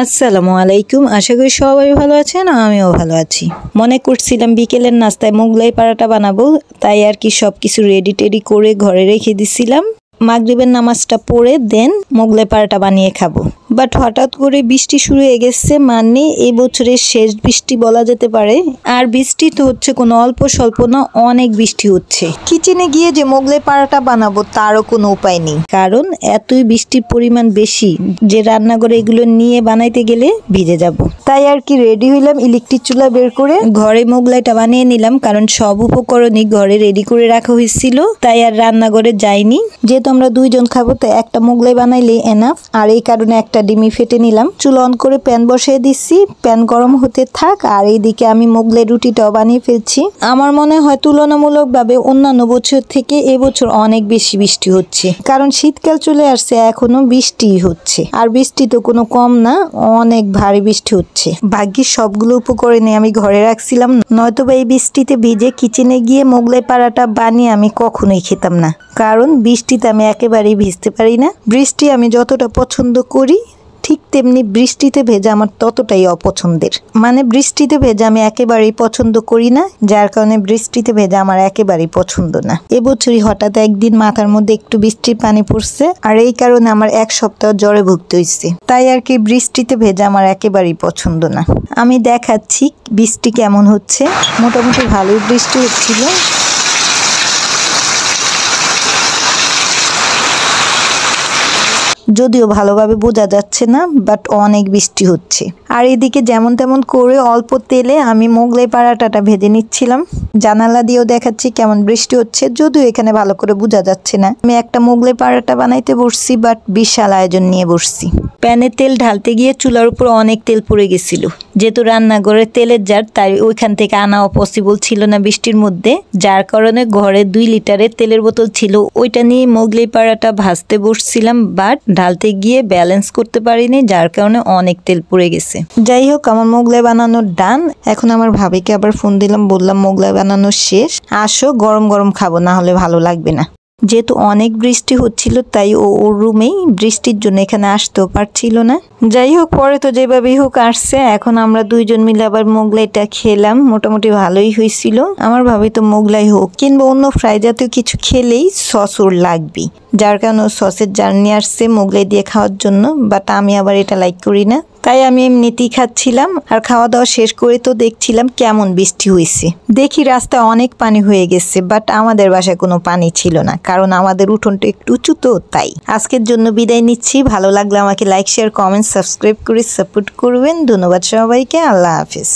আসসালামু আলাইকুম। আশা করি সবাই ভালো আছেন, আমিও ভালো আছি। মনে করছিলাম বিকেলের নাস্তায় মোগলাই পরাটা বানাবো, তাই আর কি সবকিছু রেডি টেডি করে ঘরে রেখে দিছিলাম। মাগরিবের নামাজটা পড়ে দেন মোগলাই পরাটা বানিয়ে খাবো। বাট হঠাৎ করে বৃষ্টি শুরু হয়ে গেছে, মানে এই বছরের শেষ বৃষ্টি বলা যেতে পারে। আর বৃষ্টি তো হচ্ছে কোনো অল্প স্বল্প না, অনেক বৃষ্টি হচ্ছে। কিচেনে গিয়ে যে মোগলাই পরাটা বানাবো তারও কোনো উপায় নেই, কারণ এতই বৃষ্টির পরিমাণ বেশি যে রান্নাঘরে এগুলো নিয়ে বানাইতে গেলে ভিজে যাব। তাই আর কি রেডি হইলাম, ইলেকট্রিক চুলা বের করে ঘরে মোগলাইটা বানিয়ে নিলাম, কারণ সব উপকরণই ঘরে রেডি করে রাখা হয়েছিল। তাই আর রান্নাঘরে যাইনি, যেহেতু আমরা দুইজন খাবো তাই একটা মোগলাই বানাইলেই এনাফ। আর এই কারণে একটা ডিমি ফেটে নিলাম, চুলা অন করে প্যান বসিয়ে দিচ্ছি, প্যান গরম হতে থাক। আর এইদিকে আমি মোগলাই রুটিটাও বানিয়ে ফেলছি। আমার মনে হয় তুলনামূলকভাবে অন্যান্য বছর থেকে এবছর অনেক বেশি বৃষ্টি হচ্ছে, কারণ শীতকাল চলে আসছে, এখনো বৃষ্টি হচ্ছে। আর বৃষ্টি তো কোনো কম না, অনেক ভারী বৃষ্টি হচ্ছে। ভাগ্যিস সবগুলো উপকরণে আমি ঘরে রাখছিলাম, নয়তোবা এই বৃষ্টিতে ভিজে কিচেনে গিয়ে মোগলাই পরাটা বানিয়ে আমি কখনোই খেতাম না, কারণ বৃষ্টিতে আমি একেবারেই ভিজতে পারি না। বৃষ্টি আমি যতটা পছন্দ করি, ঠিক তেমনি বৃষ্টিতে ভেজা আমার ততটাই অপছন্দের। মানে বৃষ্টিতে ভেজা আমি একেবারেই পছন্দ করি না, যার কারণে বৃষ্টিতে ভেজা আমার একেবারেই পছন্দ না। এবছরই হঠাৎ একদিন মাথার মধ্যে একটু বৃষ্টির পানি পড়ছে, আর এই কারণে আমার এক সপ্তাহ জ্বরে ভুগতে হয়েছে। তাই আর কি বৃষ্টিতে ভেজা আমার একেবারেই পছন্দ না। আমি দেখাচ্ছি বৃষ্টি কেমন হচ্ছে। মোটামুটি ভালোই বৃষ্টি হচ্ছিল। যদিও ভালোভাবে বোঝা যাচ্ছে না, বাট অনেক বৃষ্টি হচ্ছে। আর এদিকে যেমন তেমন করে অল্প তেলে আমি মোগলাই পরাটাটা ভেজে নিচ্ছিলাম। জানালা দিয়েও দেখাচ্ছি কেমন বৃষ্টি হচ্ছে, যদিও এখানে ভালো করে বোঝা যাচ্ছে না। আমি একটা মোগলাই পরাটা বানাইতে বসছি, বাট বিশাল আয়োজন নিয়ে বসছি। প্যানে তেল ঢালতে গিয়ে চুলার উপর অনেক তেল পড়ে গেছিল। যেহেতু রান্নাঘরে তেলের জার, তাই ওইখান থেকে আনাও পসিবল ছিল না বৃষ্টির মধ্যে, যার কারণে ঘরে 2 লিটারের তেলের বোতল ছিল, ওইটা নিয়ে মোগলাই পরাটা ভাজতে বসছিলাম। বাট ঢালতে গিয়ে ব্যালেন্স করতে পারিনি, যার কারণে অনেক তেল পড়ে গেছে। যাই হোক, আমার মোগলাই বানানো ডান। এখন আমার ভাবিকে আবার ফোন দিলাম, বললাম মোগলাই বানানো শেষ, আসো গরম গরম খাবো, না হলে ভালো লাগবে না। যেহেতু অনেক বৃষ্টি হচ্ছিল, তাই ওর রুমেই বৃষ্টির জন্য এখানে আসতেও পারছিল না। যাই হোক, পরে তো যেভাবেই হোক আসছে। এখন আমরা দুইজন মিলে আবার মোগলাইটা খেলাম, মোটামুটি ভালোই হয়েছিল। আমার ভাবি তো মোগলাই হোক কিংবা অন্য ফ্রাই জাতীয় কিছু খেলেই সস ওর লাগবেই, যার কারণে সসের জার নিয়ে আসছে মোগলাই দিয়ে খাওয়ার জন্য। বাট আমি আবার এটা লাইক করি না, তাই আমি এমনিতেই খাচ্ছিলাম। আর খাওয়া দাওয়া শেষ করে তো দেখছিলাম কেমন বৃষ্টি হয়েছে। দেখি রাস্তায় অনেক পানি হয়ে গেছে, বাট আমাদের বাসায় কোনো পানি ছিল না, কারণ আমাদের উঠোনটা একটু উঁচু তো তাই। আজকের জন্য বিদায় নিচ্ছি। ভালো লাগলে আমাকে লাইক, শেয়ার, কমেন্ট, সাবস্ক্রাইব করে সাপোর্ট করবেন। ধন্যবাদ সবাইকে। আল্লাহ হাফেজ।